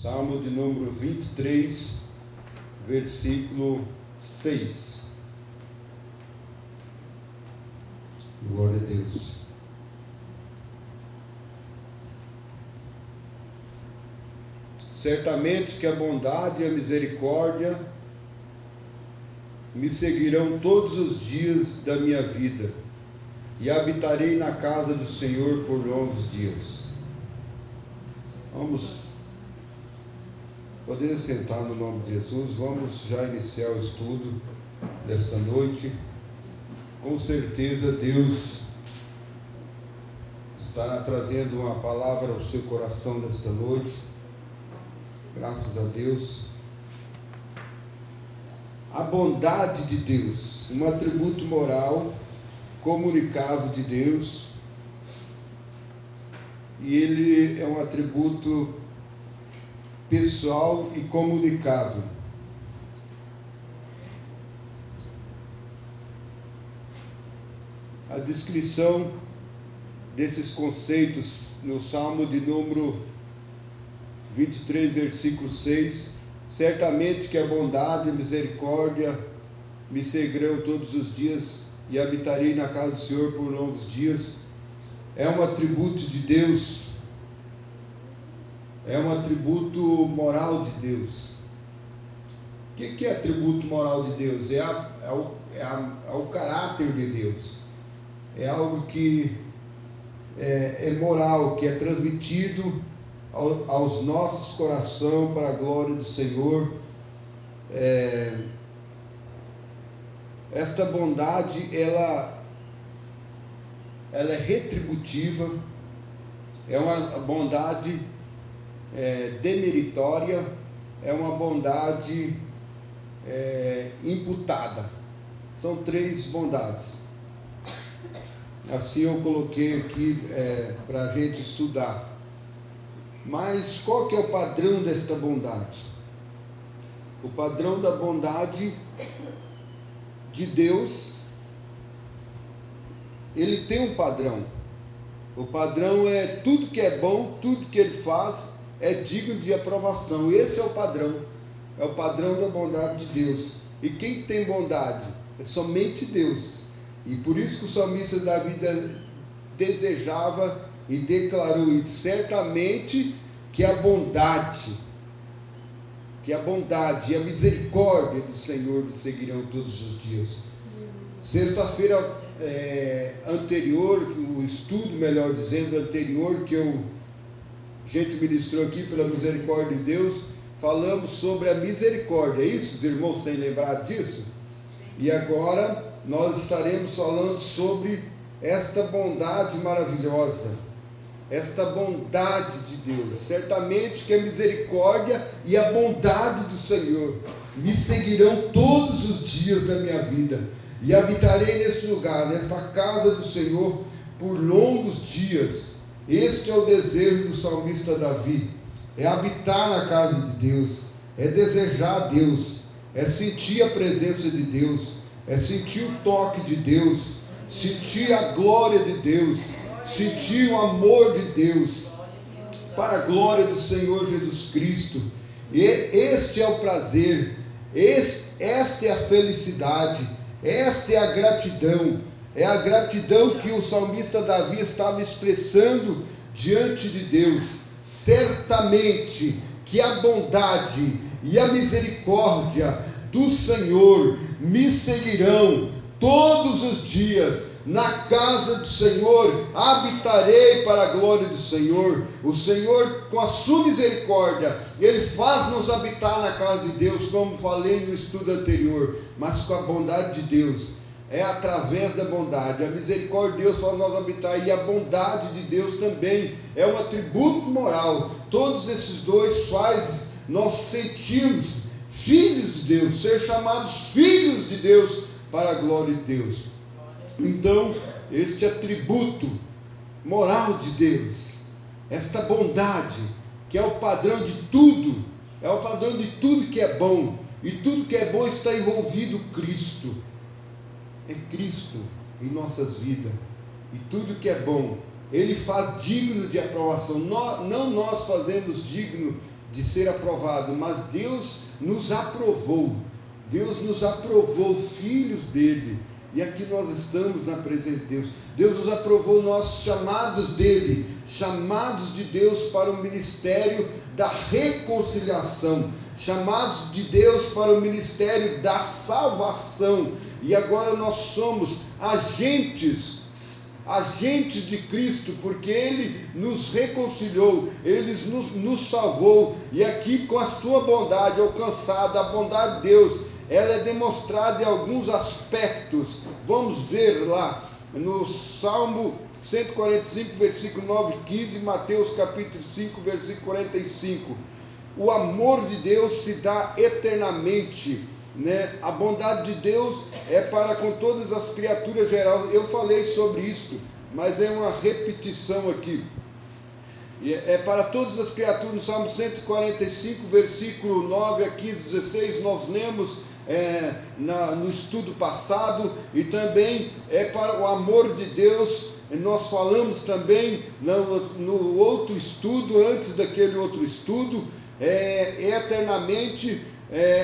Salmo de número 23, versículo 6. Glória a Deus. Certamente que a bondade e a misericórdia me seguirão todos os dias da minha vida, e habitarei na casa do Senhor por longos dias. Vamos poder sentar no nome de Jesus. Vamos já iniciar o estudo desta noite. Com certeza Deus estará trazendo uma palavra ao seu coração nesta noite. Graças a Deus. A bondade de Deus, um atributo moral comunicável de Deus, e ele é um atributo pessoal e comunicável. A descrição desses conceitos no Salmo de número 23, versículo 6, certamente que a bondade e a misericórdia me seguirão todos os dias, e habitarei na casa do Senhor por longos dias. É um atributo de Deus, é um atributo moral de Deus. O que é atributo moral de Deus? É o caráter de Deus, é algo que é moral, que é transmitido aos nossos corações para a glória do Senhor. Esta bondade, ela é retributiva, é uma bondade demeritória, é uma bondade imputada. São três bondades. Assim eu coloquei aqui para a gente estudar. Mas qual que é o padrão desta bondade? O padrão da bondade de Deus, ele tem um padrão. O padrão é tudo que é bom, tudo que ele faz é digno de aprovação. Esse é o padrão da bondade de Deus. E quem tem bondade? É somente Deus. E por isso que o salmista Davi desejava e declarou isso: certamente que a bondade e a misericórdia do Senhor me seguirão todos os dias. Sexta-feira anterior, o estudo, melhor dizendo, anterior, que a gente ministrou aqui pela misericórdia de Deus, falamos sobre a misericórdia. É isso, os irmãos têm lembrado disso? E agora nós estaremos falando sobre esta bondade maravilhosa, esta bondade de Deus. Certamente que a misericórdia e a bondade do Senhor me seguirão todos os dias da minha vida, e habitarei nesse lugar, nesta casa do Senhor, por longos dias. Este é o desejo do salmista Davi: é habitar na casa de Deus, é desejar Deus, é sentir a presença de Deus, é sentir o toque de Deus, sentir a glória de Deus, sentir o amor de Deus, para a glória do Senhor Jesus Cristo. E este é o prazer, esta é a felicidade, esta é a gratidão. É a gratidão que o salmista Davi estava expressando diante de Deus. Certamente que a bondade e a misericórdia do Senhor me seguirão todos os dias. Na casa do Senhor habitarei para a glória do Senhor. O Senhor, com a sua misericórdia, Ele faz-nos habitar na casa de Deus, como falei no estudo anterior. Mas com a bondade de Deus, é através da bondade. A misericórdia de Deus faz nós habitar, e a bondade de Deus também é um atributo moral. Todos esses dois faz nós sentirmos filhos de Deus, ser chamados filhos de Deus para a glória de Deus. Então, este atributo moral de Deus, esta bondade, que é o padrão de tudo, é o padrão de tudo que é bom, e tudo que é bom está envolvido Cristo. É Cristo em nossas vidas, e tudo que é bom Ele faz digno de aprovação. Não nós fazemos digno de ser aprovado, mas Deus nos aprovou. Deus nos aprovou, filhos dele. E aqui nós estamos na presença de Deus. Deus nos aprovou, nós chamados dele, chamados de Deus para o ministério da reconciliação, chamados de Deus para o ministério da salvação. E agora nós somos agentes de Cristo, porque Ele nos reconciliou, Ele nos salvou. E aqui, com a sua bondade alcançada, a bondade de Deus, ela é demonstrada em alguns aspectos. Vamos ver lá no Salmo 145, versículo 9 e 15, Mateus capítulo 5, versículo 45. O amor de Deus se dá eternamente, né? A bondade de Deus é para com todas as criaturas gerais. Eu falei sobre isso, mas é uma repetição aqui. É para todas as criaturas. No Salmo 145, versículo 9 a 15, 16, nós lemos no estudo passado. E também é para o amor de Deus. Nós falamos também no outro estudo, antes daquele outro estudo, eternamente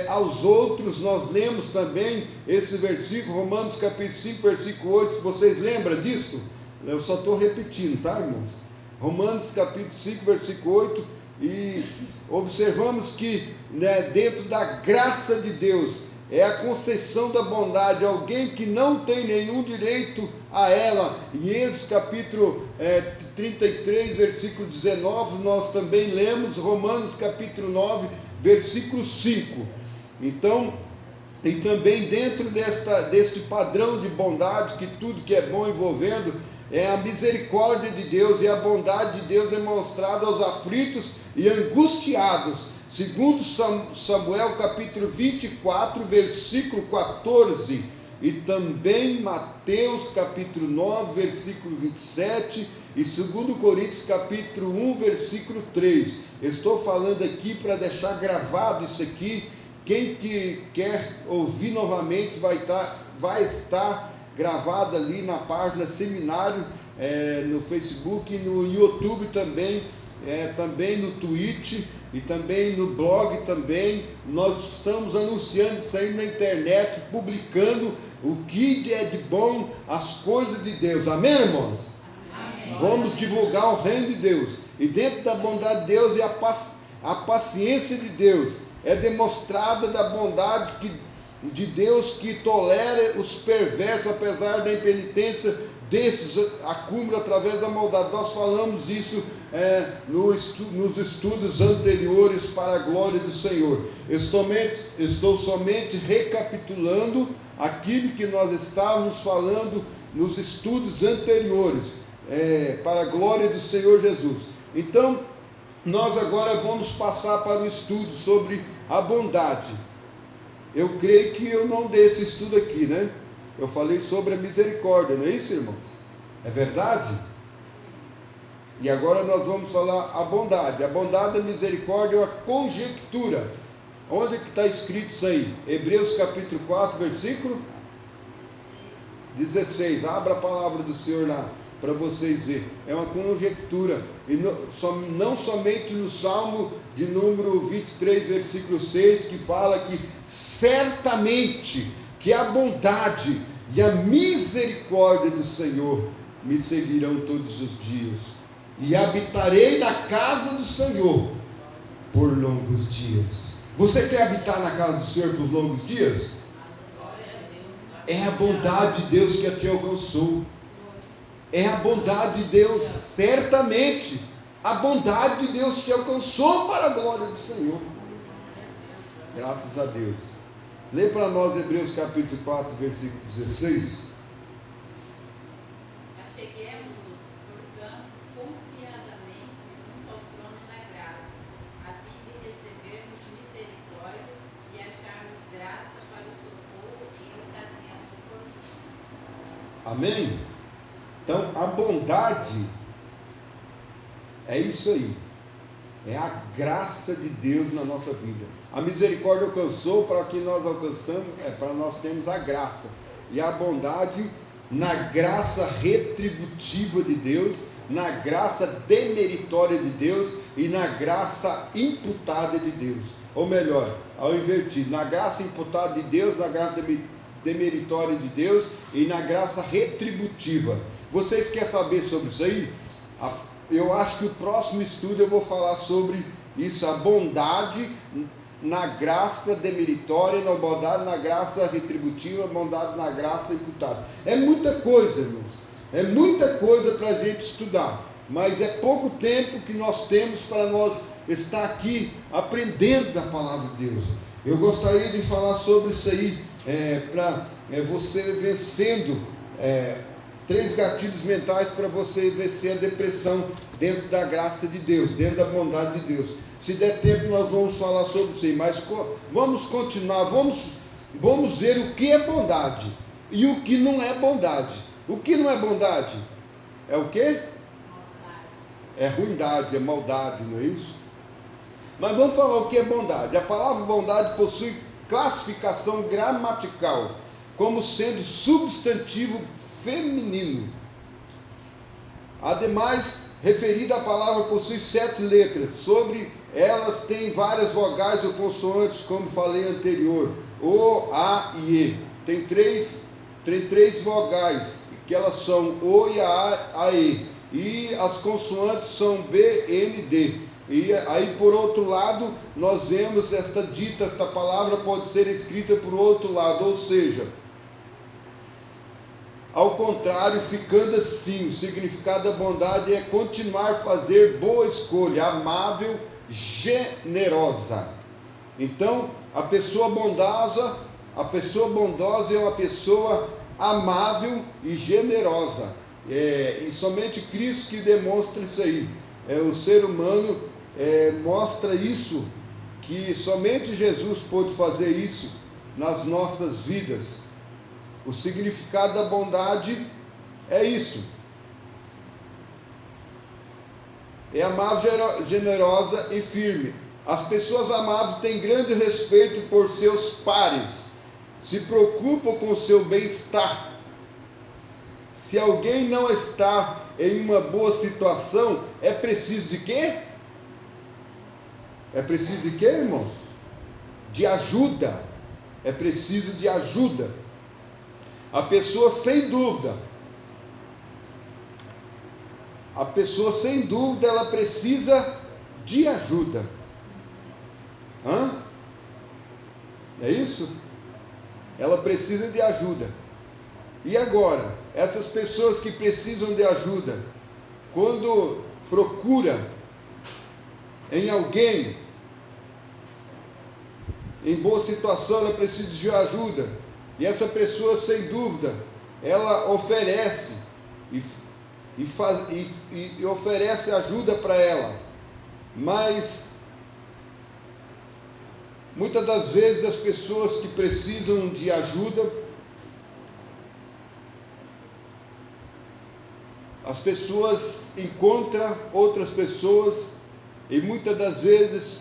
aos outros. Nós lemos também esse versículo, Romanos capítulo 5, versículo 8. Vocês lembram disso? Eu só estou repetindo, tá, irmãos? Romanos capítulo 5, versículo 8. E observamos que, né, dentro da graça de Deus, é a concessão da bondade, alguém que não tem nenhum direito a ela. Em Êxodo capítulo 33, versículo 19, nós também lemos Romanos capítulo 9, versículo 5. Então, e também dentro deste padrão de bondade, que tudo que é bom envolvendo, é a misericórdia de Deus e a bondade de Deus demonstrada aos aflitos e angustiados. Segundo Samuel capítulo 24, versículo 14, e também Mateus capítulo 9, versículo 27, e 2 Coríntios capítulo 1, versículo 3. Estou falando aqui para deixar gravado isso aqui. Quem que quer ouvir novamente vai estar gravado ali na página Seminário, no Facebook, no YouTube também, também no Twitch e também no blog também. Nós estamos anunciando isso aí na internet, publicando o que é de bom, as coisas de Deus. Amém, irmãos? Amém. Vamos divulgar o reino de Deus. E dentro da bondade de Deus e a paciência de Deus é demonstrada da bondade de Deus, que tolera os perversos, apesar da impenitência desses acúmulo através da maldade. Nós falamos isso nos estudos anteriores, para a glória do Senhor. Estou somente recapitulando aquilo que nós estávamos falando nos estudos anteriores, para a glória do Senhor Jesus. Então, nós agora vamos passar para o estudo sobre a bondade. Eu creio que eu não dei esse estudo aqui, né? Eu falei sobre a misericórdia, não é isso, irmãos? É verdade? E agora nós vamos falar a bondade. A bondade e a misericórdia é uma conjectura. Onde que está escrito isso aí? Hebreus capítulo 4, versículo 16. Abra a palavra do Senhor lá, para vocês verem. É uma conjectura. E não somente no Salmo de número 23, versículo 6, que fala que certamente que a bondade e a misericórdia do Senhor me seguirão todos os dias, e habitarei na casa do Senhor por longos dias. Você quer habitar na casa do Senhor por longos dias? É a bondade de Deus que te alcançou. É a bondade de Deus, certamente a bondade de Deus te alcançou para a glória do Senhor. Graças a Deus. Lê para nós Hebreus capítulo 4, versículo 16. Acheguemo-nos, portanto, confiadamente junto ao trono da graça, a fim de recebermos misericórdia e acharmos graça para o socorro em ocasião oportuna. Amém? Então, a bondade é isso aí. É a graça de Deus na nossa vida. A misericórdia alcançou para que nós alcançamos, para nós termos a graça. E a bondade na graça retributiva de Deus, na graça demeritória de Deus, e na graça imputada de Deus. Ou melhor, ao invertir, na graça imputada de Deus, na graça demeritória de Deus e na graça retributiva. Vocês querem saber sobre isso aí? Eu acho que o próximo estudo eu vou falar sobre isso, a bondade na graça demeritória, na bondade na graça retributiva, a bondade na graça imputada. É muita coisa, irmãos, é muita coisa para a gente estudar, mas é pouco tempo que nós temos para nós estar aqui aprendendo da palavra de Deus. Eu gostaria de falar sobre isso aí, para você vencendo 3 gatilhos mentais para você vencer a depressão dentro da graça de Deus, dentro da bondade de Deus. Se der tempo nós vamos falar sobre isso aí, mas vamos continuar, vamos ver o que é bondade e o que não é bondade. O que não é bondade? É o quê? É ruindade, é maldade, não é isso? Mas vamos falar o que é bondade. A palavra bondade possui classificação gramatical como sendo substantivo feminino. Ademais, referida a palavra possui 7 letras. Sobre elas tem várias vogais ou consoantes, como falei anterior. O, A e E. Tem três vogais, que elas são O e A, E. E as consoantes são B, N, D. E aí, por outro lado, nós vemos esta palavra pode ser escrita por outro lado, ou seja, ao contrário, ficando assim, o significado da bondade é continuar a fazer boa escolha, amável, generosa. Então, a pessoa bondosa é uma pessoa amável e generosa. E somente Cristo que demonstra isso aí. O ser humano mostra isso, que somente Jesus pôde fazer isso nas nossas vidas. O significado da bondade é isso. É amável, generosa e firme. As pessoas amáveis têm grande respeito por seus pares, se preocupam com o seu bem-estar. Se alguém não está em uma boa situação, é preciso de quê? É preciso de quê, irmãos? De ajuda. É preciso de ajuda. A pessoa sem dúvida, ela precisa de ajuda. É isso? Ela precisa de ajuda. E agora, essas pessoas que precisam de ajuda, quando procura em alguém em boa situação, ela precisa de ajuda. E essa pessoa, sem dúvida, ela oferece e oferece ajuda para ela. Mas muitas das vezes as pessoas que precisam de ajuda, as pessoas encontram outras pessoas e muitas das vezes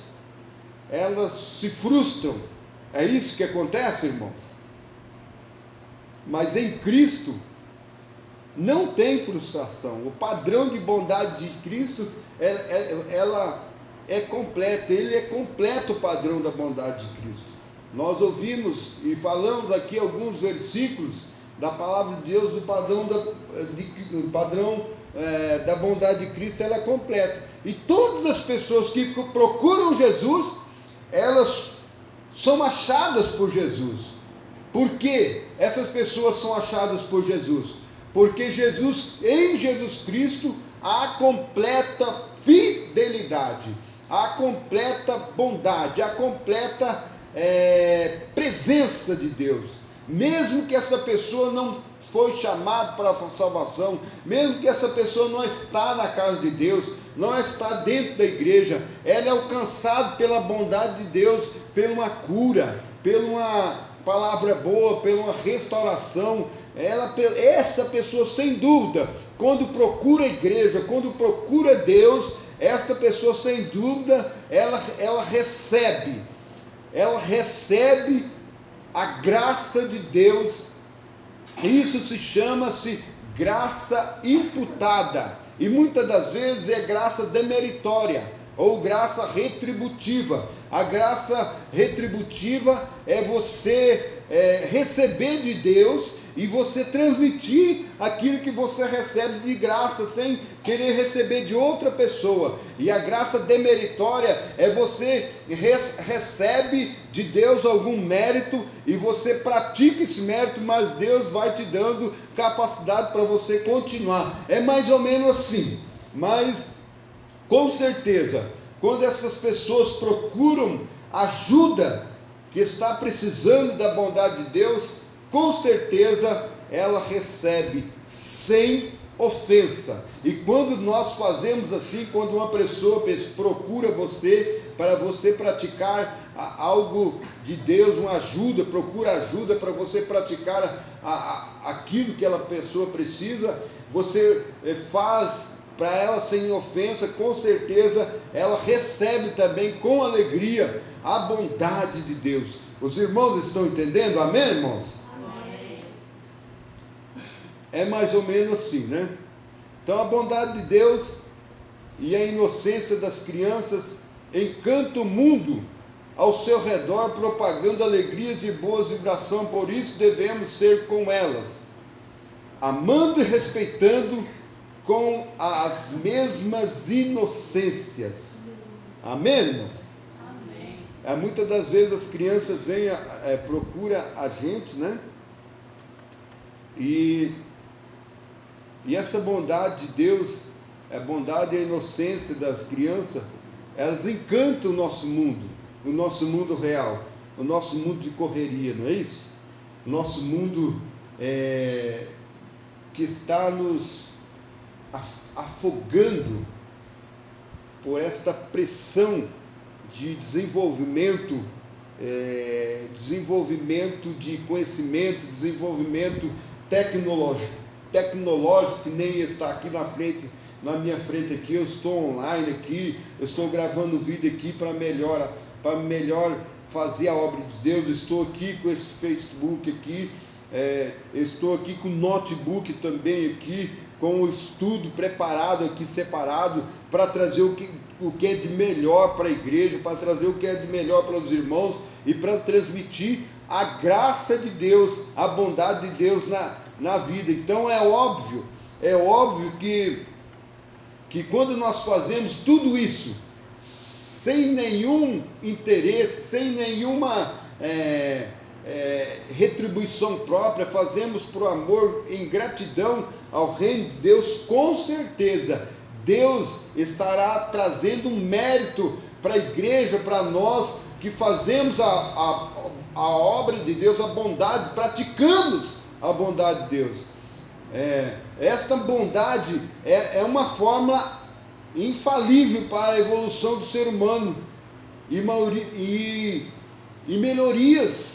elas se frustram. É isso que acontece, irmãos? Mas em Cristo não tem frustração. O padrão de bondade de Cristo, ela é completa. Ele é completo, o padrão da bondade de Cristo. Nós ouvimos e falamos aqui alguns versículos da palavra de Deus, do padrão da bondade de Cristo, ela é completa. E todas as pessoas que procuram Jesus, elas são achadas por Jesus. Por que essas pessoas são achadas por Jesus? Porque em Jesus Cristo há completa fidelidade, há completa bondade, há completa presença de Deus. Mesmo que essa pessoa não foi chamada para a salvação, mesmo que essa pessoa não está na casa de Deus, não está dentro da igreja, ela é alcançada pela bondade de Deus, por uma cura, por uma palavra boa, por uma restauração. Essa pessoa, sem dúvida, quando procura a igreja, quando procura Deus, esta pessoa, sem dúvida, ela recebe a graça de Deus. Isso chama-se graça imputada, e muitas das vezes é graça demeritória. ou graça retributiva. A graça retributiva é você receber de Deus e você transmitir aquilo que você recebe de graça, sem querer receber de outra pessoa. E a graça demeritória é você recebe de Deus algum mérito e você pratica esse mérito, mas Deus vai te dando capacidade para você continuar. É mais ou menos assim, mas com certeza, quando essas pessoas procuram ajuda, que está precisando da bondade de Deus, com certeza ela recebe sem ofensa. E quando nós fazemos assim, quando uma pessoa procura você, para você praticar algo de Deus, uma ajuda, procura ajuda para você praticar aquilo que aquela pessoa precisa, você faz para ela sem ofensa, com certeza ela recebe também com alegria a bondade de Deus. Os irmãos estão entendendo? Amém, irmãos? Amém. É mais ou menos assim, né? Então a bondade de Deus e a inocência das crianças encanta o mundo ao seu redor, propagando alegrias e boas vibrações. Por isso devemos ser com elas, amando e respeitando com as mesmas inocências. Amém, irmãos? Amém. Muitas das vezes as crianças vêm, procuram a gente, né? E essa bondade de Deus, a bondade e a inocência das crianças, elas encantam o nosso mundo real, o nosso mundo de correria, não é isso? O nosso mundo que está nos afogando por esta pressão de desenvolvimento, desenvolvimento de conhecimento, desenvolvimento tecnológico, que nem está aqui na minha frente aqui. Eu estou online aqui, eu estou gravando vídeo aqui para melhor fazer a obra de Deus. Eu estou aqui com esse Facebook aqui, eu estou aqui com o notebook também aqui, com o estudo preparado aqui, separado, para trazer o que é de melhor para a igreja, para trazer o que é de melhor para os irmãos e para transmitir a graça de Deus, a bondade de Deus na vida. Então é óbvio que quando nós fazemos tudo isso sem nenhum interesse, sem nenhuma retribuição própria, fazemos por amor, em gratidão ao reino de Deus, com certeza Deus estará trazendo um mérito para a igreja, para nós que fazemos a obra de Deus, a bondade, praticamos a bondade de Deus. Esta bondade é uma fórmula infalível para a evolução do ser humano e melhorias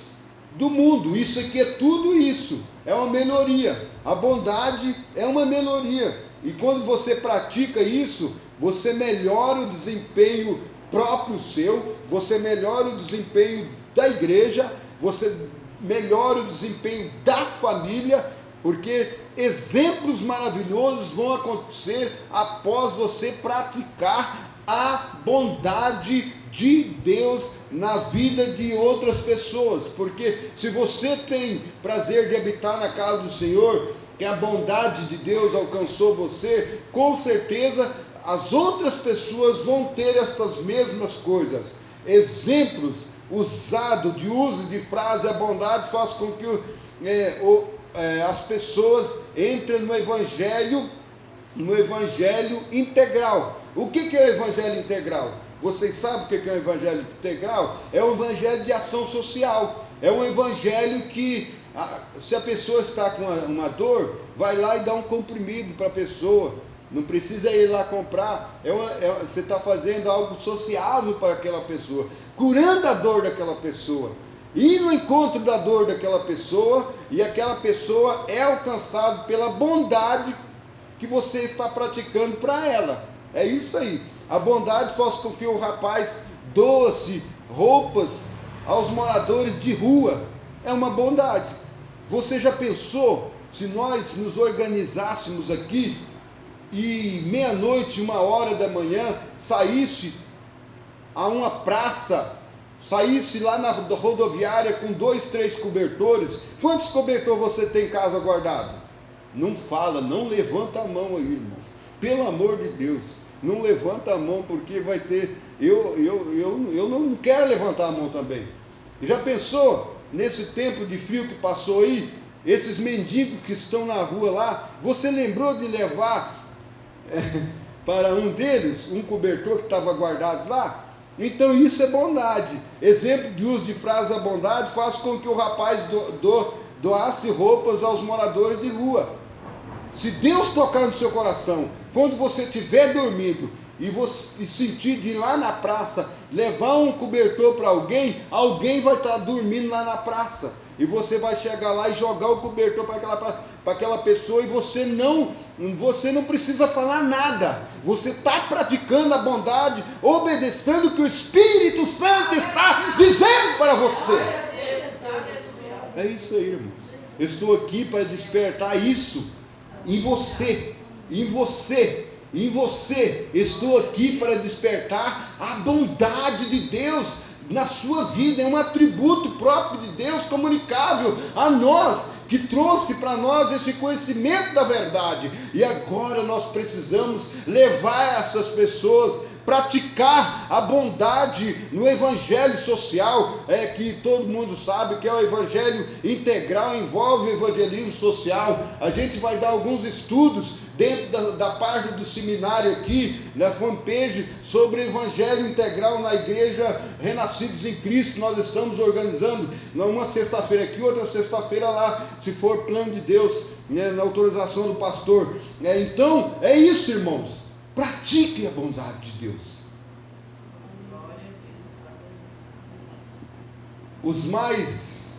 do mundo. Isso aqui é tudo isso, é uma melhoria. A bondade é uma melhoria, e quando você pratica isso, você melhora o desempenho próprio seu, você melhora o desempenho da igreja, você melhora o desempenho da família, porque exemplos maravilhosos vão acontecer após você praticar a bondade de Deus na vida de outras pessoas. Porque se você tem prazer de habitar na casa do Senhor, que a bondade de Deus alcançou você, com certeza as outras pessoas vão ter estas mesmas coisas. Exemplos usados de uso de frase, a bondade faz com que as pessoas entrem no evangelho integral. O que é o evangelho integral? Vocês sabem o que é o evangelho integral? É um evangelho de ação social. É um evangelho que, se a pessoa está com uma dor, vai lá e dá um comprimido para a pessoa. Não precisa ir lá comprar. Você está fazendo algo sociável para aquela pessoa, curando a dor daquela pessoa, ir no encontro da dor daquela pessoa, e aquela pessoa é alcançada pela bondade que você está praticando para ela. É isso aí. A bondade faz com que o rapaz doe-se roupas aos moradores de rua. É uma bondade. Você já pensou se nós nos organizássemos aqui e meia-noite, 1h da manhã, saísse a uma praça, saísse lá na rodoviária com 2, 3 cobertores, quantos cobertores você tem em casa guardado? Não fala, não levanta a mão aí, irmãos. Pelo amor de Deus, não levanta a mão, porque vai ter... Eu não quero levantar a mão também. Já pensou, nesse tempo de frio que passou aí, esses mendigos que estão na rua lá, você lembrou de levar para um deles um cobertor que estava guardado lá? Então isso é bondade. Exemplo de uso de frase da bondade faz com que o rapaz doasse roupas aos moradores de rua. Se Deus tocar no seu coração, quando você estiver dormindo e sentir de ir lá na praça, levar um cobertor para alguém, alguém vai estar dormindo lá na praça, e você vai chegar lá e jogar o cobertor para aquela pessoa, e você não precisa falar nada, você está praticando a bondade, obedecendo o que o Espírito Santo está dizendo para você. É isso aí, irmão. Eu estou aqui para despertar isso em você, em você, em você. Estou aqui para despertar a bondade de Deus na sua vida. É um atributo próprio de Deus, comunicável a nós, que trouxe para nós esse conhecimento da verdade. E agora nós precisamos levar essas pessoas, praticar a bondade no evangelho social, que todo mundo sabe que é o evangelho integral, envolve o evangelismo social. A gente vai dar alguns estudos dentro da página do seminário aqui, na fanpage, sobre o evangelho integral na igreja Renascidos em Cristo. Nós estamos organizando uma sexta-feira aqui, outra sexta-feira lá, se for plano de Deus, na autorização do pastor. Então, é isso, irmãos. Pratique a bondade de Deus. Os mais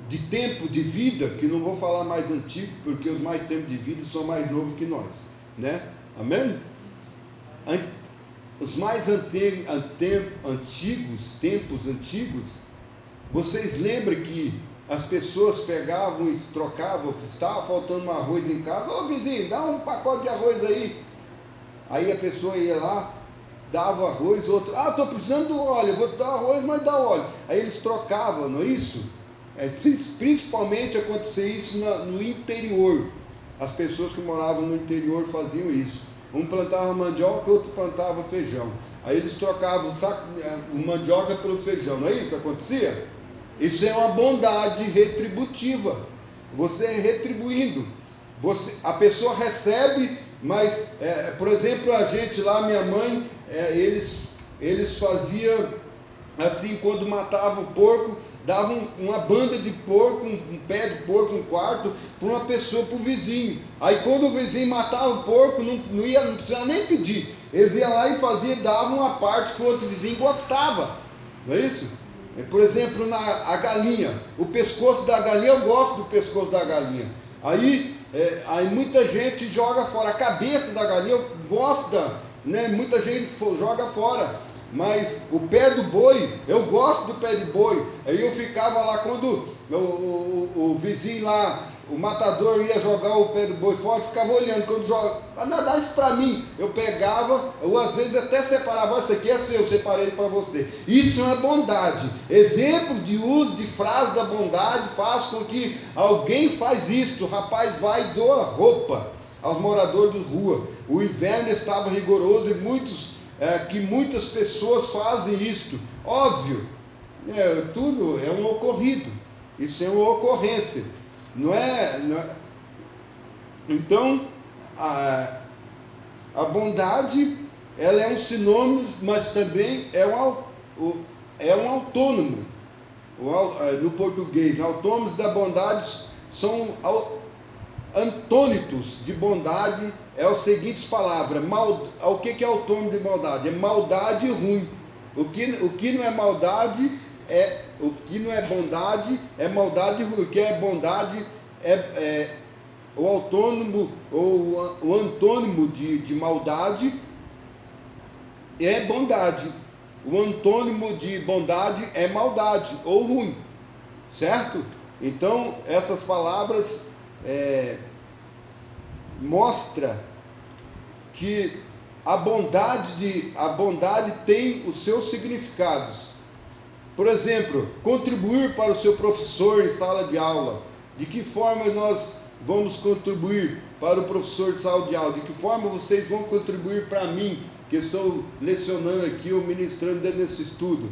de tempo de vida, que não vou falar mais antigo, porque os mais tempo de vida são mais novos que nós, né? Amém? Os mais antigos, tempos antigos, vocês lembram que as pessoas pegavam e trocavam, estava faltando um arroz em casa, ô vizinho, dá um pacote de arroz aí. Aí a pessoa ia lá, dava arroz, outro, estou precisando do óleo, eu vou te dar arroz, mas dá óleo. Aí eles trocavam, não é isso? Principalmente acontecia isso no interior. As pessoas que moravam no interior faziam isso. Um plantava mandioca, outro plantava feijão. Aí eles trocavam o mandioca pelo feijão, não é isso que acontecia? Isso é uma bondade retributiva. Você é retribuindo. A pessoa recebe. Mas, por exemplo, a gente lá, minha mãe, eles faziam assim, quando matavam o porco, davam uma banda de porco, um pé de porco, um quarto, para uma pessoa, para o vizinho. Aí quando o vizinho matava o porco, não precisava nem pedir. Eles iam lá e davam uma parte que o outro vizinho gostava. Não é isso? Por exemplo, a galinha, o pescoço da galinha, eu gosto do pescoço da galinha. Aí muita gente joga fora a cabeça da galinha, eu gosto né? Muita gente joga fora, mas o pé do boi, eu gosto do pé de boi. Aí eu ficava lá, quando o vizinho lá, o matador ia jogar o pé do boi fora, eu ficava olhando, quando joga, dá isso para mim, eu pegava, ou às vezes até separava, isso aqui é seu, eu separei para você. Isso é uma bondade. Exemplos de uso de frase da bondade faz com que alguém faz isso. O rapaz vai e doa roupa aos moradores de rua. O inverno estava rigoroso e muitas pessoas fazem isto. Óbvio, tudo é um ocorrido, isso é uma ocorrência. Não é. Então, a bondade, ela é um sinônimo, mas também é um autônomo. No português, autônomos da bondade são antônitos de bondade. É as seguintes palavras. O que é autônomo de bondade? É maldade ruim. O que não é maldade o que não é bondade é maldade ruim. O que é bondade é o autônomo, ou o antônimo de maldade é bondade. O antônimo de bondade é maldade ou ruim, certo? Então essas palavras mostram que a bondade tem os seus significados. Por exemplo, contribuir para o seu professor em sala de aula. De que forma nós vamos contribuir para o professor de sala de aula? De que forma vocês vão contribuir para mim, que estou lecionando aqui ou ministrando dentro desse estudo?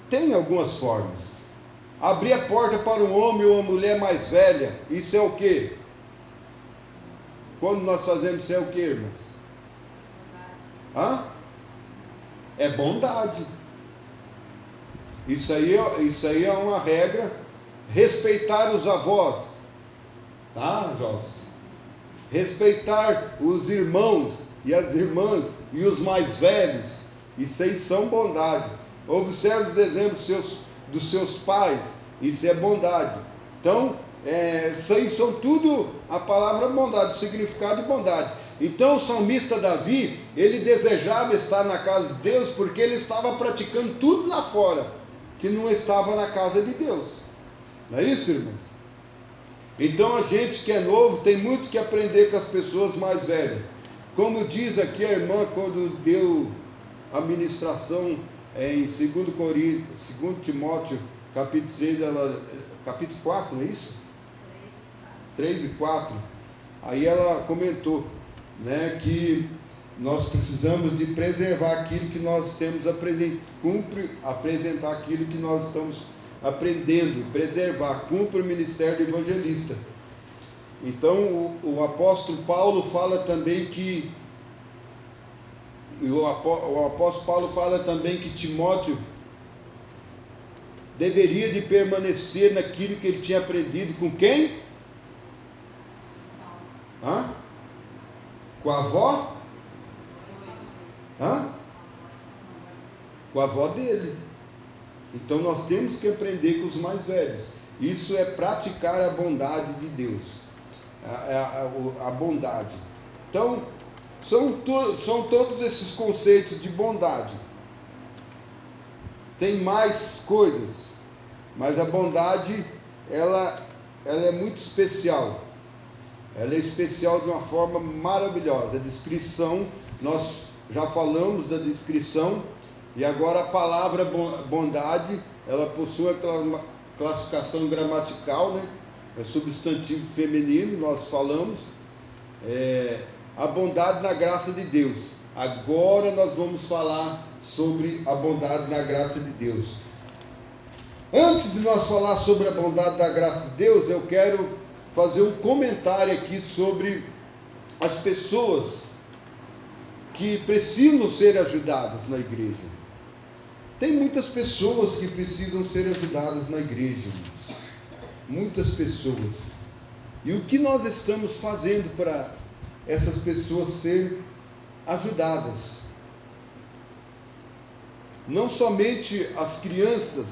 Tem algumas formas. Abrir a porta para um homem ou uma mulher mais velha, isso é o quê? Quando nós fazemos isso é o quê, irmãos? É bondade. Isso aí é uma regra. Respeitar os avós, tá, jovens? Respeitar os irmãos e as irmãs e os mais velhos, isso aí são bondades. Observe os exemplos dos seus pais, isso é bondade. Então, isso aí são tudo a palavra bondade, o significado de bondade. Então o salmista Davi, ele desejava estar na casa de Deus, porque ele estava praticando tudo lá fora, que não estava na casa de Deus. Não é isso, irmãos? Então a gente que é novo, tem muito que aprender com as pessoas mais velhas. Como diz aqui a irmã, quando deu a ministração em 2 Timóteo, capítulo 3, capítulo 4, não é isso? 3 e 4. Aí ela comentou, né, que nós precisamos de preservar aquilo que nós temos apresentar aquilo que nós estamos aprendendo, preservar, cumpre o ministério de evangelista. Então o apóstolo Paulo fala também que Timóteo deveria de permanecer naquilo que ele tinha aprendido com quem? Com a avó? Com a avó dele. Então nós temos que aprender com os mais velhos. Isso é praticar a bondade de Deus. A bondade. Então, são todos esses conceitos de bondade. Tem mais coisas, mas a bondade, ela é muito especial. Ela é especial de uma forma maravilhosa. A descrição, nós já falamos da descrição, e agora a palavra bondade, ela possui a classificação gramatical, né? É substantivo feminino, nós falamos. A bondade na graça de Deus. Agora nós vamos falar sobre a bondade na graça de Deus. Antes de nós falar sobre a bondade da graça de Deus, eu quero fazer um comentário aqui sobre as pessoas que precisam ser ajudadas na igreja. Tem muitas pessoas que precisam ser ajudadas na igreja, muitas pessoas. E o que nós estamos fazendo para essas pessoas serem ajudadas? Não somente as crianças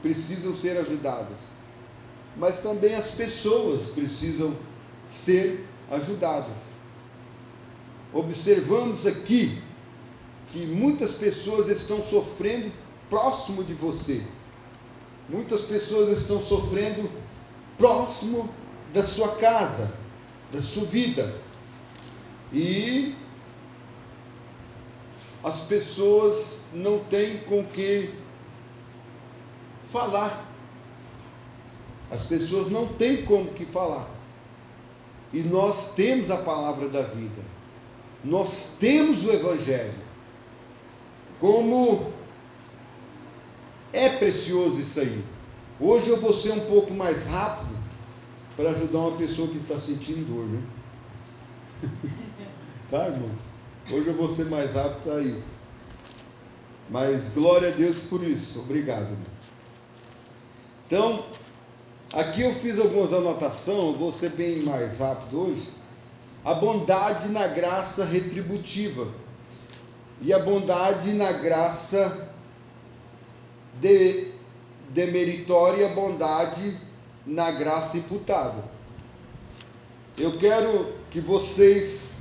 precisam ser ajudadas, mas também as pessoas precisam ser ajudadas. Observamos aqui que muitas pessoas estão sofrendo próximo de você. Muitas pessoas estão sofrendo próximo da sua casa, da sua vida. E as pessoas não têm com que falar. As pessoas não têm como que falar. E nós temos a palavra da vida. Nós temos o Evangelho. Como é precioso isso aí. Hoje eu vou ser um pouco mais rápido para ajudar uma pessoa que está sentindo dor, né? Tá, irmãos? Hoje eu vou ser mais rápido para isso. Mas glória a Deus por isso. Obrigado, irmão. Então, aqui eu fiz algumas anotações, eu vou ser bem mais rápido hoje. A bondade na graça retributiva e a bondade na graça demeritória e a bondade na graça imputável. Eu quero que vocês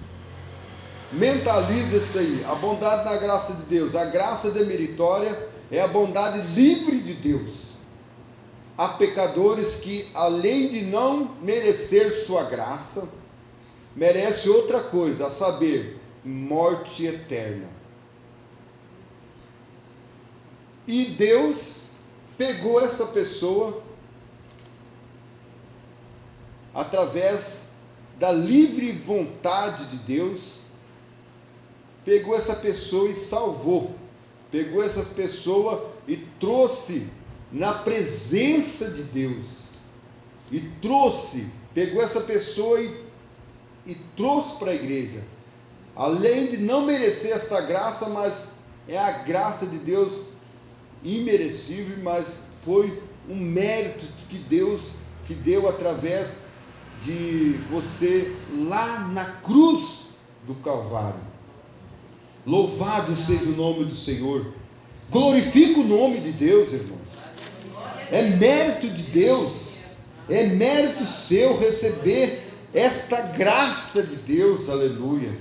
mentalizem isso aí. A bondade na graça de Deus, a graça demeritória é a bondade livre de Deus. Há pecadores que, além de não merecer sua graça, merece outra coisa, a saber, morte eterna. E Deus pegou essa pessoa através da livre vontade de Deus, pegou essa pessoa e salvou, pegou essa pessoa e trouxe na presença de Deus, pegou essa pessoa e trouxe para a igreja, além de não merecer esta graça, mas é a graça de Deus imerecível, mas foi um mérito que Deus te deu através de você lá na cruz do Calvário. Louvado seja o nome do Senhor, glorifica o nome de Deus, irmãos. É mérito de Deus, é mérito seu receber esta graça de Deus, aleluia.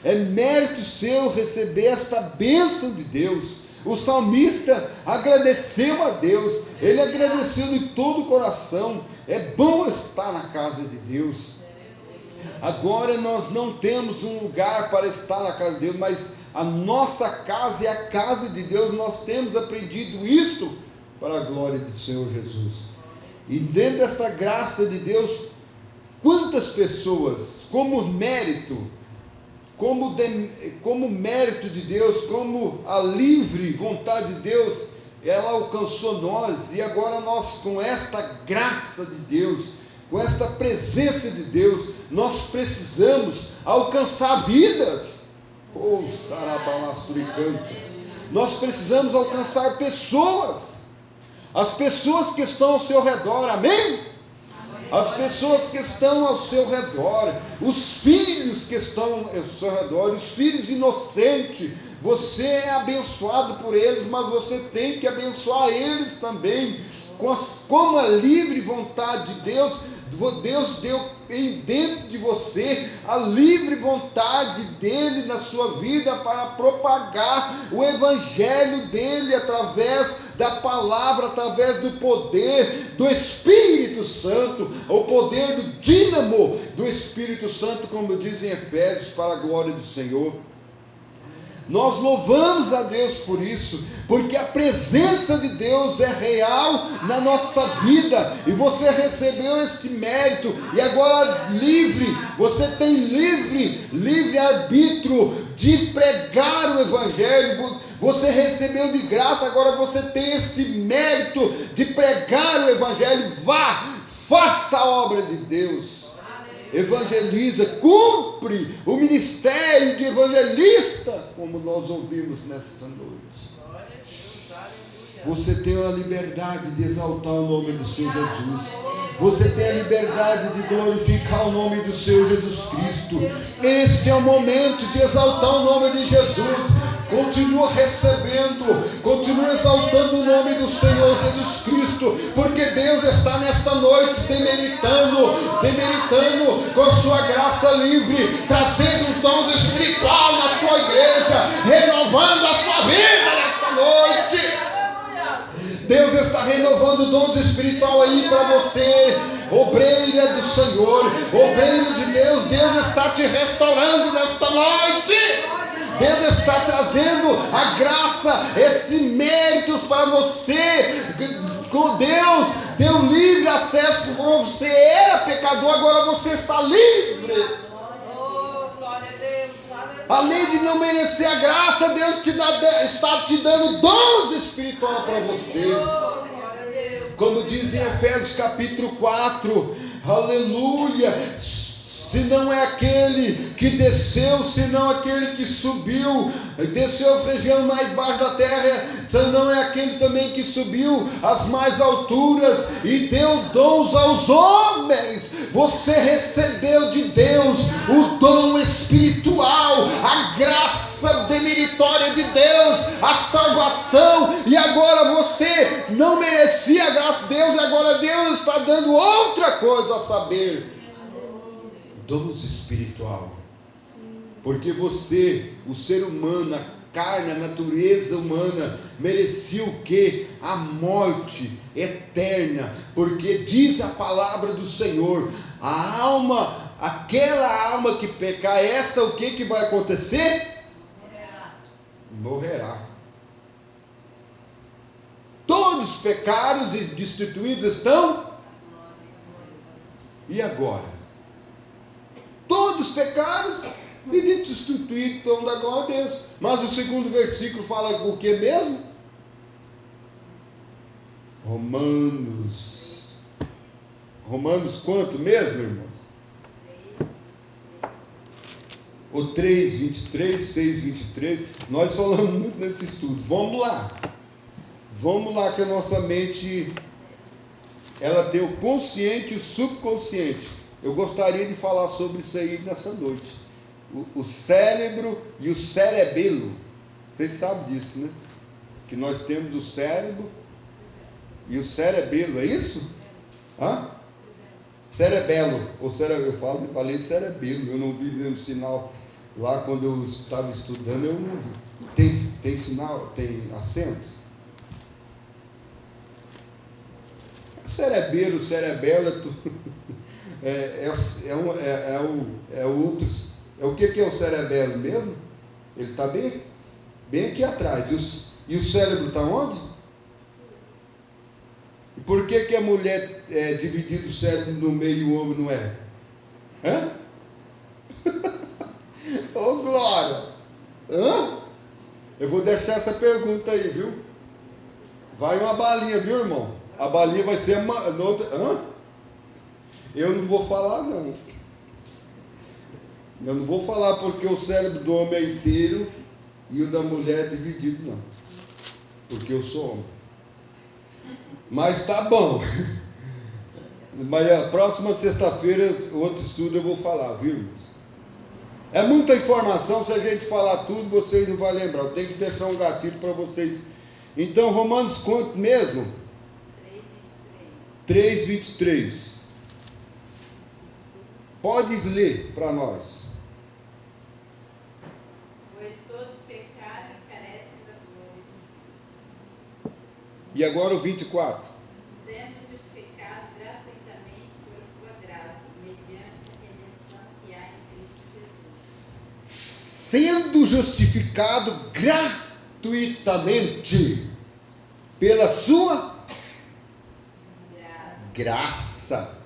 É mérito seu receber esta bênção de Deus. O salmista agradeceu a Deus, ele agradeceu de todo o coração. É bom estar na casa de Deus. Agora nós não temos um lugar para estar na casa de Deus, mas a nossa casa é a casa de Deus. Nós temos aprendido isto para a glória do Senhor Jesus. E dentro desta graça de Deus, quantas pessoas, como mérito de Deus, como a livre vontade de Deus, ela alcançou nós, e agora nós, com esta graça de Deus, com esta presença de Deus, nós precisamos alcançar vidas. Oh, nós precisamos alcançar pessoas, as pessoas que estão ao seu redor, amém? As pessoas que estão ao seu redor, os filhos que estão ao seu redor, os filhos inocentes, você é abençoado por eles, mas você tem que abençoar eles também, como a livre vontade de Deus. Deus deu dentro de você a livre vontade dele na sua vida para propagar o evangelho dele através da palavra, através do poder do Espírito Santo, o poder do dínamo do Espírito Santo, como diz em Efésios, para a glória do Senhor. Nós louvamos a Deus por isso, porque a presença de Deus é real na nossa vida, e você recebeu este mérito, e agora você tem livre arbítrio de pregar o Evangelho. Você recebeu de graça, agora você tem este mérito de pregar o Evangelho. Vá, faça a obra de Deus. Evangeliza, cumpre o ministério de evangelista, como nós ouvimos nesta noite. Você tem a liberdade de exaltar o nome do Senhor Jesus. Você tem a liberdade de glorificar o nome do Senhor Jesus Cristo. Este é o momento de exaltar o nome de Jesus. Continua recebendo, continua exaltando o nome do Senhor Jesus Cristo, porque Deus está nesta noite demeritando com a sua graça livre, trazendo os dons espirituais na sua igreja, renovando a sua vida nesta noite. Deus está renovando dons espirituais aí para você, obreira do Senhor, obreiro de Deus. Deus está te restaurando nesta noite. Deus está trazendo a graça, estes méritos para você. Com Deus deu livre acesso. Você era pecador, agora você está livre. Além de não merecer a graça, Deus está te dando dons espirituais para você. Como diz em Efésios capítulo 4, aleluia. Se não é aquele que desceu, se não aquele que subiu, desceu a região mais baixa da terra, se não é aquele também que subiu às mais alturas e deu dons aos homens. Você recebeu de Deus o dom espiritual, a graça demeritória de Deus, a salvação, e agora você não merecia a graça de Deus, e agora Deus está dando outra coisa, a saber, dons espiritual. Porque você, o ser humano, a carne, a natureza humana, merecia o quê? A morte eterna. Porque diz a palavra do Senhor, a alma aquela alma que pecar, essa o que vai acontecer? Morrerá. Todos os pecados e destituídos estão. E agora? Todos os pecados e destituídos estão da glória a Deus. Mas o segundo versículo fala o que mesmo? Romanos quanto mesmo, irmãos? O 3, 23, 6, 23. Nós falamos muito nesse estudo. Vamos lá que a nossa mente, ela tem o consciente e o subconsciente. Eu gostaria de falar sobre isso aí nessa noite. O cérebro e o cerebelo. Vocês sabem disso, né? Que nós temos o cérebro e o cerebelo, é isso? Hã? Cerebelo. Eu falei cerebelo, eu não vi nenhum sinal lá quando eu estava estudando, eu não vi. Tem sinal, tem acento? Cerebelo o que é o cerebelo mesmo? Ele está bem aqui atrás. E o cérebro está onde? E por que a mulher divide o cérebro no meio e o homem não é? Hã? Ô glória! Hã? Eu vou deixar essa pergunta aí, viu? Vai uma balinha, viu, irmão? A balinha vai ser outra. Hã? Eu não vou falar, não. Eu não vou falar porque o cérebro do homem é inteiro e o da mulher é dividido, não. Porque eu sou homem. Mas tá bom. Mas a próxima sexta-feira, outro estudo eu vou falar, viu, irmãos? É muita informação, se a gente falar tudo, vocês não vão lembrar. Eu tenho que deixar um gatilho para vocês. Então, Romanos quanto mesmo? 3:23. Pode ler para nós. Pois todos pecaram e carecem da glória de Deus. E agora o 24. Sendo justificados gratuitamente por sua graça, mediante a redenção que há em Cristo Jesus. Sendo justificado gratuitamente pela sua graça,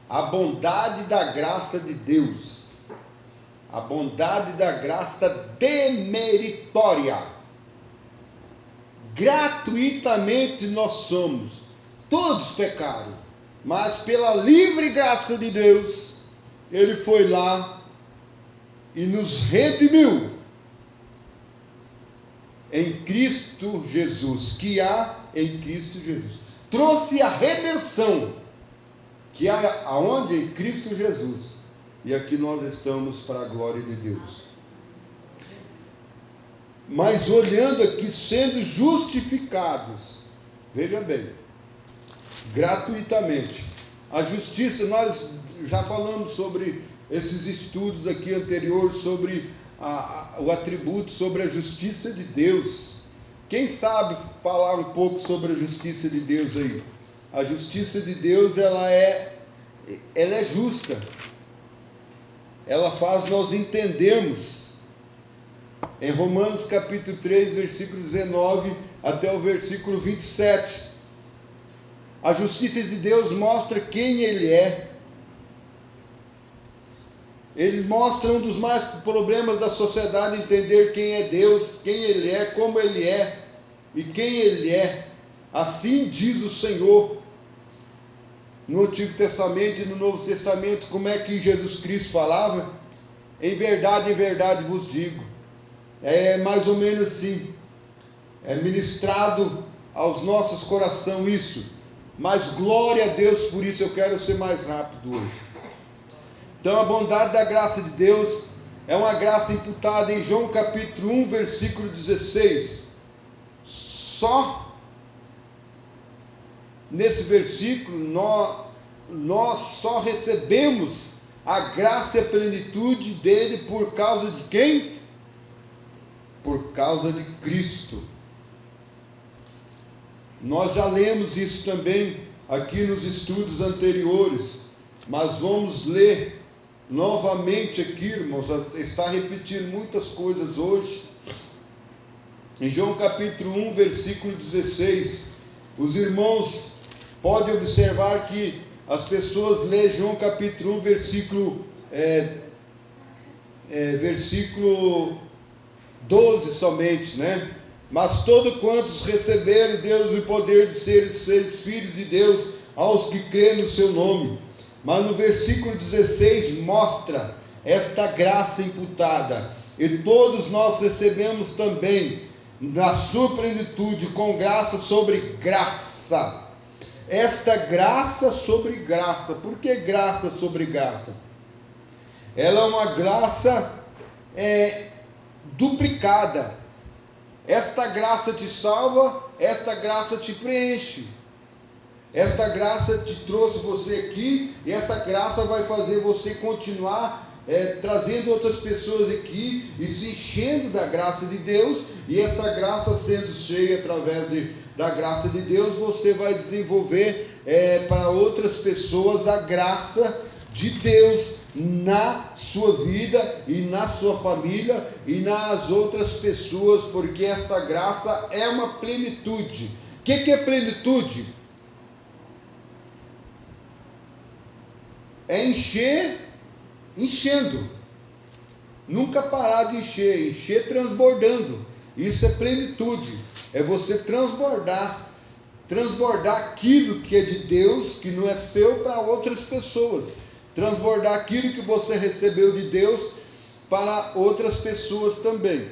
a bondade da graça de Deus, a bondade da graça demeritória. Gratuitamente nós somos, todos pecaram, mas pela livre graça de Deus, Ele foi lá e nos redimiu em Cristo Jesus, que há em Cristo Jesus. Trouxe a redenção, que há aonde? Em Cristo Jesus. E aqui nós estamos para a glória de Deus. Mas olhando aqui, sendo justificados, veja bem, gratuitamente. A justiça, nós já falamos sobre esses estudos aqui anteriores, sobre o atributo, sobre a justiça de Deus. Quem sabe falar um pouco sobre a justiça de Deus aí? A justiça de Deus, ela é justa. Ela faz nós entendermos. Em Romanos capítulo 3, versículo 19 até o versículo 27. A justiça de Deus mostra quem Ele é. Ele mostra um dos mais problemas da sociedade, entender quem é Deus, quem Ele é, como Ele é e quem Ele é. Assim diz o Senhor. No Antigo Testamento e no Novo Testamento, como é que Jesus Cristo falava? Em verdade vos digo. É mais ou menos assim. É ministrado aos nossos corações isso. Mas glória a Deus por isso, eu quero ser mais rápido hoje. Então a bondade da graça de Deus é uma graça imputada em João capítulo 1, versículo 16. Só nesse versículo nós só recebemos a graça e a plenitude dele por causa de quem? Por causa de Cristo. Nós já lemos isso também aqui nos estudos anteriores, mas vamos ler novamente aqui, irmãos, está repetindo muitas coisas hoje. Em João capítulo 1, versículo 16, os irmãos podem observar que as pessoas lêem João capítulo 1, versículo 12 somente, né? Mas todos quantos receberam Deus o poder de serem filhos de Deus, aos que creem no seu nome. Mas no versículo 16 mostra esta graça imputada, e todos nós recebemos também na sua plenitude, com graça sobre graça. Esta graça sobre graça. Por que graça sobre graça? Ela é uma graça duplicada. Esta graça te salva, esta graça te preenche. Esta graça te trouxe você aqui, e essa graça vai fazer você continuar trazendo outras pessoas aqui e se enchendo da graça de Deus. E essa graça sendo cheia através da graça de Deus, você vai desenvolver para outras pessoas a graça de Deus na sua vida e na sua família e nas outras pessoas, porque esta graça é uma plenitude. O que é plenitude? É enchendo, nunca parar de encher transbordando. Isso é plenitude, é você transbordar aquilo que é de Deus, que não é seu, para outras pessoas, transbordar aquilo que você recebeu de Deus para outras pessoas também,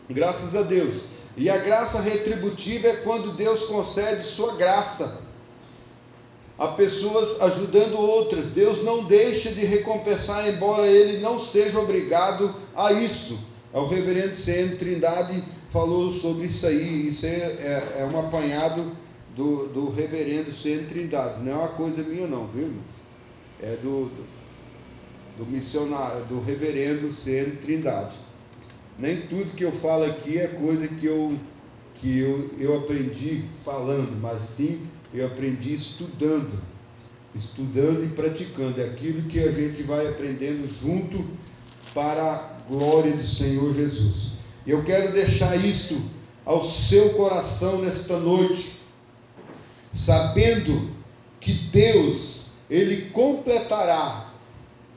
graças a Deus. E a graça retributiva é quando Deus concede sua graça a pessoas ajudando outras. Deus não deixa de recompensar, embora Ele não seja obrigado a isso. O reverendo C.M. Trindade falou sobre isso aí. Isso é um apanhado do reverendo C.M. Trindade, não é uma coisa minha não, viu, irmão? É do missionário, do reverendo C.M. Trindade. Nem tudo que eu falo aqui é coisa que eu aprendi falando, mas sim eu aprendi estudando e praticando. É aquilo que a gente vai aprendendo junto para a glória do Senhor Jesus. Eu quero deixar isto ao seu coração nesta noite, sabendo que Deus, Ele completará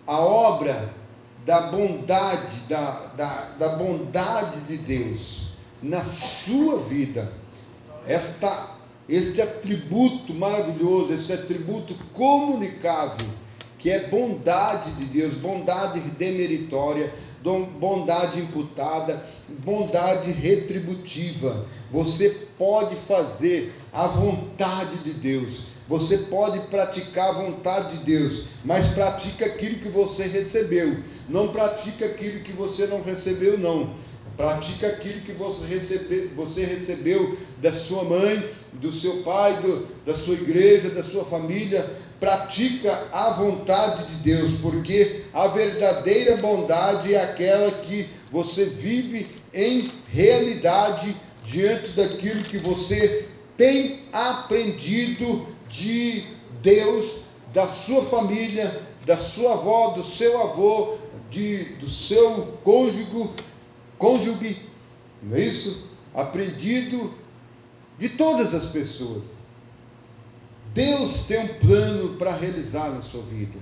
a obra da bondade, da bondade de Deus na sua vida. Este atributo maravilhoso, este atributo comunicável, que é bondade de Deus, bondade demeritória, bondade imputada, bondade retributiva. Você pode fazer a vontade de Deus, você pode praticar a vontade de Deus, mas pratica aquilo que você recebeu, não pratica aquilo que você não recebeu, não. Pratica aquilo que você recebeu da sua mãe, do seu pai, da sua igreja, da sua família. Pratica a vontade de Deus, porque a verdadeira bondade é aquela que você vive em realidade diante daquilo que você tem aprendido de Deus, da sua família, da sua avó, do seu avô, do seu cônjuge, não é isso? Aprendido de todas as pessoas. Deus tem um plano para realizar na sua vida.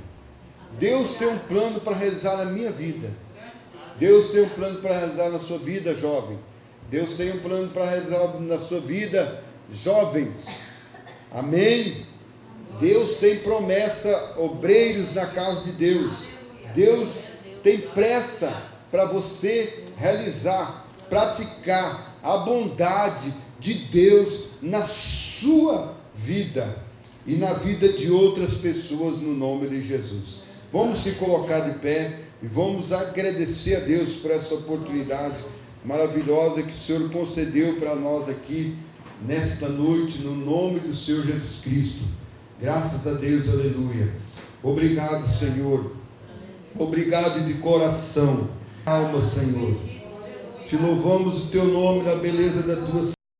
Deus tem um plano para realizar na minha vida. Deus tem um plano para realizar na sua vida, jovem. Deus tem um plano para realizar na sua vida, jovens. Amém? Deus tem promessa, obreiros na casa de Deus. Deus tem pressa para você realizar, praticar a bondade de Deus na sua vida e na vida de outras pessoas, no nome de Jesus. Vamos se colocar de pé e vamos agradecer a Deus por essa oportunidade maravilhosa que o Senhor concedeu para nós aqui nesta noite, no nome do Senhor Jesus Cristo. Graças a Deus, aleluia. Obrigado, Senhor. Obrigado de coração. Alma, Senhor. Te louvamos o teu nome na beleza da tua